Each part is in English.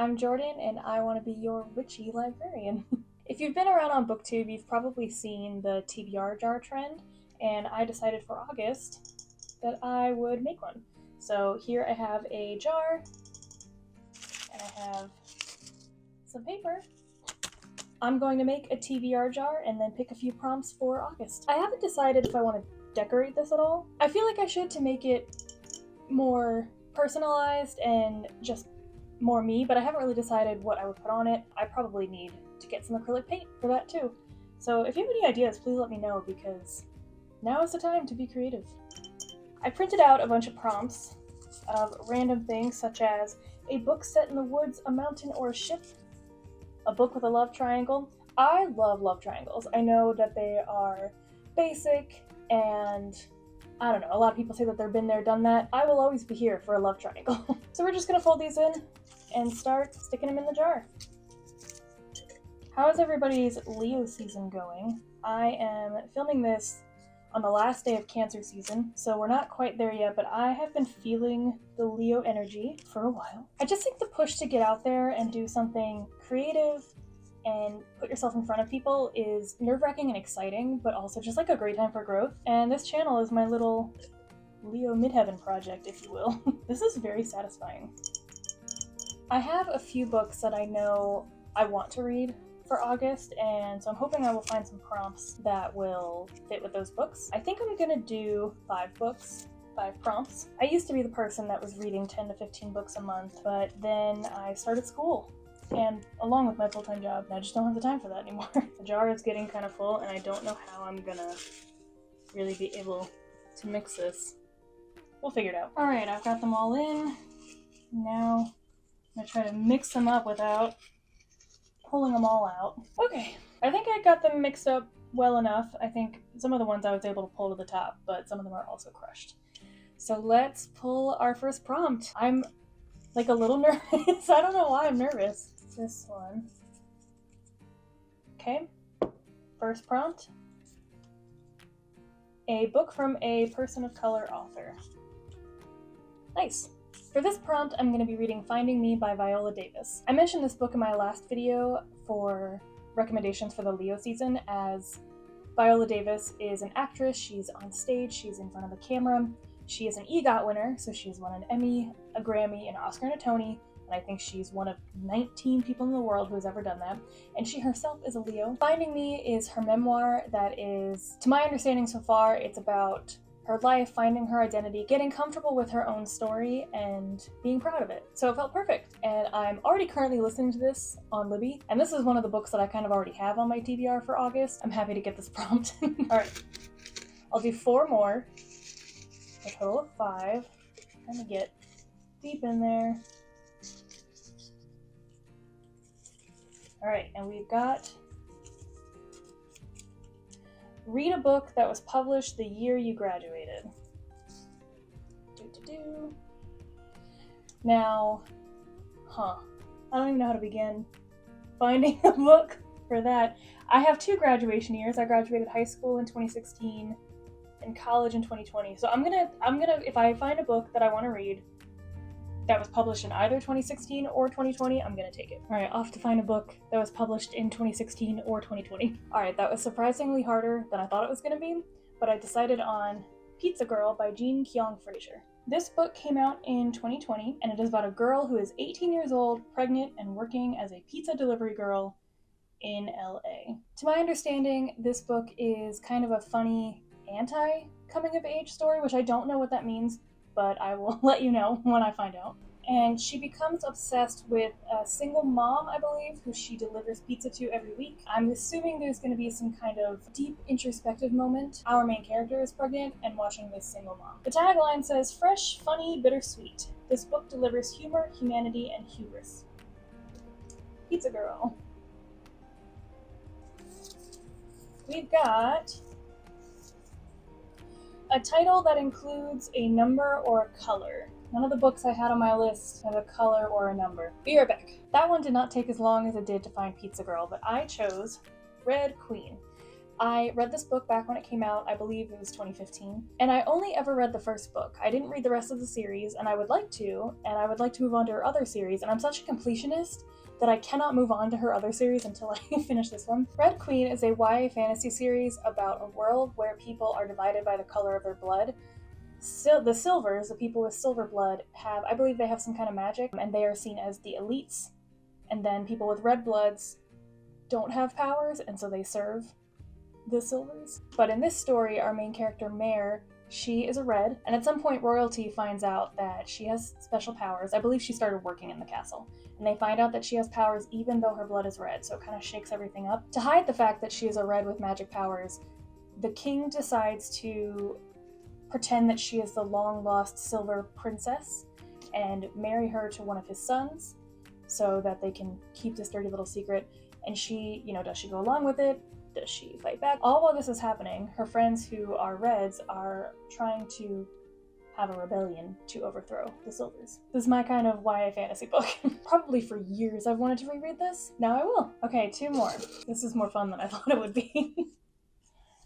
I'm Jordan, and I want to be your witchy librarian. If you've been around on BookTube, you've probably seen the TBR jar trend, and I decided for August that I would make one. So here I have a jar, and I have some paper. I'm going to make a TBR jar and then pick a few prompts for August. I haven't decided if I want to decorate this at all. I feel like I should to make it more personalized and just more me, but I haven't really decided what I would put on it. I probably need to get some acrylic paint for that too. So if you have any ideas, please let me know, because now is the time to be creative. I printed out a bunch of prompts of random things such as a book set in the woods, a mountain, or a ship, a book with a love triangle. I love love triangles. I know that they are basic and I don't know, a lot of people say that they've been there, done that. I will always be here for a love triangle. So we're just gonna fold these in and start sticking them in the jar. How is everybody's Leo season going? I am filming this on the last day of Cancer season, so we're not quite there yet, but I have been feeling the Leo energy for a while. I just think the push to get out there and do something creative and put yourself in front of people is nerve-wracking and exciting, but also just like a great time for growth. And this channel is my little Leo midheaven project, if you will. This is very satisfying. I have a few books that I know I want to read for August, and so I'm hoping I will find some prompts that will fit with those books. I think I'm gonna do 5 books, 5 prompts. I used to be the person that was reading 10 to 15 books a month, but then I started school, and along with my full-time job, I just don't have the time for that anymore. The jar is getting kind of full, and I don't know how I'm gonna really be able to mix this. We'll figure it out. Alright, I've got them all in. Now I'm gonna try to mix them up without pulling them all out. Okay, I think I got them mixed up well enough. I think some of the ones I was able to pull to the top, but some of them are also crushed. So let's pull our first prompt. I'm like a little nervous. I don't know why I'm nervous. This one. Okay, first prompt. A book from a person of color author. Nice. For this prompt, I'm going to be reading Finding Me by Viola Davis. I mentioned this book in my last video for recommendations for the Leo season, as Viola Davis is an actress. She's on stage, she's in front of the camera. She is an EGOT winner, so she's won an Emmy, a Grammy, an Oscar, and a Tony, and I think she's one of 19 people in the world who has ever done that, and she herself is a Leo. Finding Me is her memoir that is, to my understanding so far, it's about her life, finding her identity, getting comfortable with her own story, and being proud of it. So it felt perfect. And I'm already currently listening to this on Libby, and this is one of the books that I kind of already have on my TBR for August. I'm happy to get this prompt. Alright, I'll do 4 more, a total of 5. Trying to get deep in there. Alright, and we've got read a book that was published the year you graduated. Now, I don't even know how to begin finding a book for that. I have 2 graduation years. I graduated high school in 2016 and college in 2020. So I'm gonna, if I find a book that I want to read that was published in either 2016 or 2020, I'm gonna take it. Alright, off to find a book that was published in 2016 or 2020. Alright, that was surprisingly harder than I thought it was gonna be, but I decided on Pizza Girl by Jean Kyung Fraser. This book came out in 2020, and it is about a girl who is 18 years old, pregnant, and working as a pizza delivery girl in LA. To my understanding, this book is kind of a funny anti-coming-of-age story, which I don't know what that means, but I will let you know when I find out. And she becomes obsessed with a single mom, I believe, who she delivers pizza to every week. I'm assuming there's going to be some kind of deep introspective moment. Our main character is pregnant and watching this single mom. The tagline says, "Fresh, funny, bittersweet. This book delivers humor, humanity, and hubris." Pizza Girl. We've got a title that includes a number or a color. None of the books I had on my list have a color or a number. Be right back. That one did not take as long as it did to find Pizza Girl, but I chose Red Queen. I read this book back when it came out, I believe it was 2015, and I only ever read the first book. I didn't read the rest of the series, and I would like to, move on to her other series, and I'm such a completionist that I cannot move on to her other series until I finish this one. Red Queen is a YA fantasy series about a world where people are divided by the color of their blood. The Silvers, the people with silver blood, I believe they have some kind of magic, and they are seen as the elites, and then people with red bloods don't have powers, and so they serve the Silvers. But in this story, our main character, Mare, she is a red, and at some point royalty finds out that she has special powers. I believe she started working in the castle, and they find out that she has powers even though her blood is red, so it kind of shakes everything up. To hide the fact that she is a red with magic powers, the king decides to pretend that she is the long-lost silver princess and marry her to one of his sons so that they can keep this dirty little secret. And she, does she go along with it? Does she fight back? All while this is happening, her friends who are reds are trying to have a rebellion to overthrow the Silvers. This is my kind of YA fantasy book. Probably for years I've wanted to reread this. Now I will. Okay, 2 more. This is more fun than I thought it would be.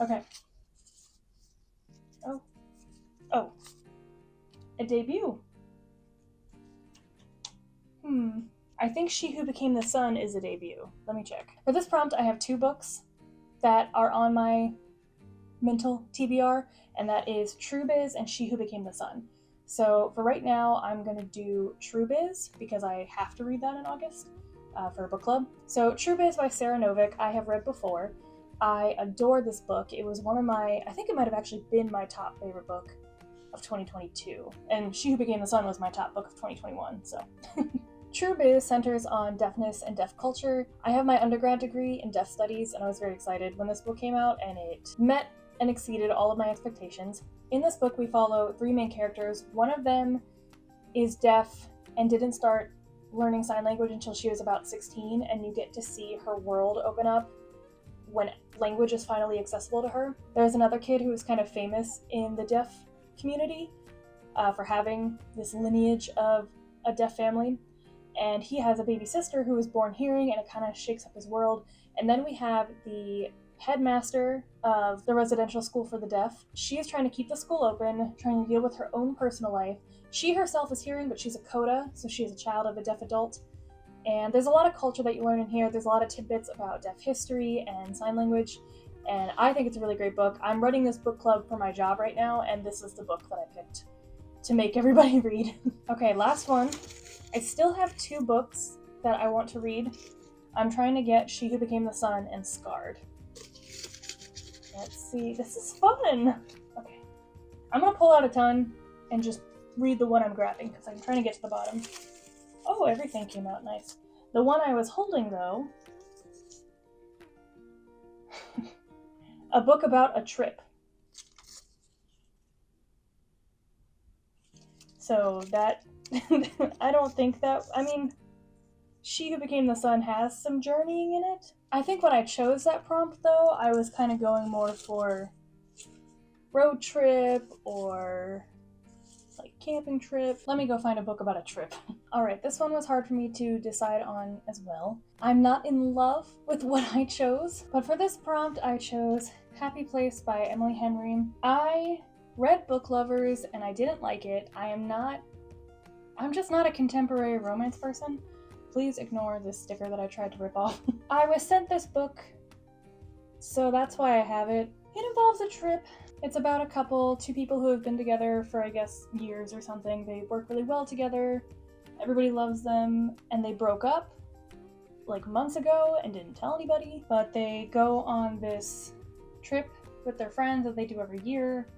Okay. Oh. A debut. I think She Who Became the Sun is a debut. Let me check. For this prompt, I have 2 books that are on my mental TBR, and that is True Biz and She Who Became the Sun. So for right now, I'm going to do True Biz because I have to read that in August for a book club. So True Biz by Sarah Novick, I have read before. I adore this book. It was one of my, I think it might have actually been my top favorite book of 2022. And She Who Became the Sun was my top book of 2021, so. True Biz centers on deafness and deaf culture. I have my undergrad degree in deaf studies, and I was very excited when this book came out, and it met and exceeded all of my expectations. In this book, we follow 3 main characters. One of them is deaf and didn't start learning sign language until she was about 16, and you get to see her world open up when language is finally accessible to her. There's another kid who is kind of famous in the deaf community for having this lineage of a deaf family. And he has a baby sister who was born hearing, and it kind of shakes up his world. And then we have the headmaster of the residential school for the deaf. She is trying to keep the school open, trying to deal with her own personal life. She herself is hearing, but she's a coda, so she is a child of a deaf adult. And there's a lot of culture that you learn in here. There's a lot of tidbits about deaf history and sign language, and I think it's a really great book. I'm running this book club for my job right now, and this is the book that I picked to make everybody read. Okay, last one. I still have 2 books that I want to read. I'm trying to get She Who Became the Sun and Scarred. Let's see, this is fun! Okay, I'm gonna pull out a ton and just read the one I'm grabbing, because I'm trying to get to the bottom. Oh, everything came out nice. The one I was holding, though, a book about a trip. So that, I don't think that, She Who Became the Sun has some journeying in it. I think when I chose that prompt, though, I was kind of going more for road trip or like camping trip. Let me go find a book about a trip. Alright, this one was hard for me to decide on as well. I'm not in love with what I chose, but for this prompt I chose Happy Place by Emily Henry. I read Book Lovers and I didn't like it. I'm just not a contemporary romance person. Please ignore this sticker that I tried to rip off. I was sent this book, so that's why I have it. It involves a trip. It's about a couple, 2 people who have been together for, I guess, years or something. They work really well together. Everybody loves them, and they broke up like months ago and didn't tell anybody, but they go on this trip with their friends that they do every year,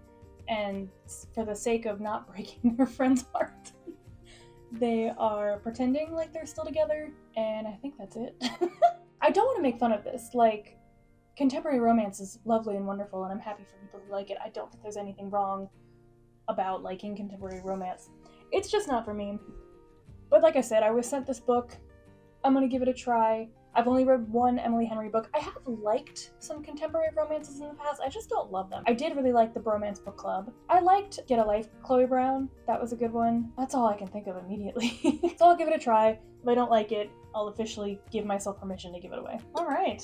and for the sake of not breaking their friend's heart, they are pretending like they're still together, and I think that's it. I don't want to make fun of this. Like, contemporary romance is lovely and wonderful, and I'm happy for people who like it. I don't think there's anything wrong about liking contemporary romance. It's just not for me. But like I said, I was sent this book. I'm gonna give it a try. I've only read one Emily Henry book. I have liked some contemporary romances in the past. I just don't love them. I did really like the Bromance Book Club. I liked Get a Life, Chloe Brown. That was a good one. That's all I can think of immediately. So I'll give it a try. If I don't like it, I'll officially give myself permission to give it away. All right.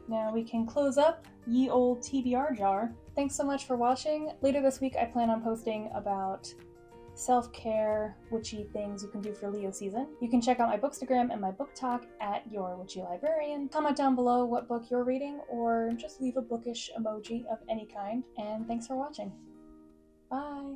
Now we can close up ye old TBR jar. Thanks so much for watching. Later this week I plan on posting about self-care, witchy things you can do for Leo season. You can check out my bookstagram and my book talk at Your Witchy Librarian. Comment down below what book you're reading, or just leave a bookish emoji of any kind. And thanks for watching. Bye!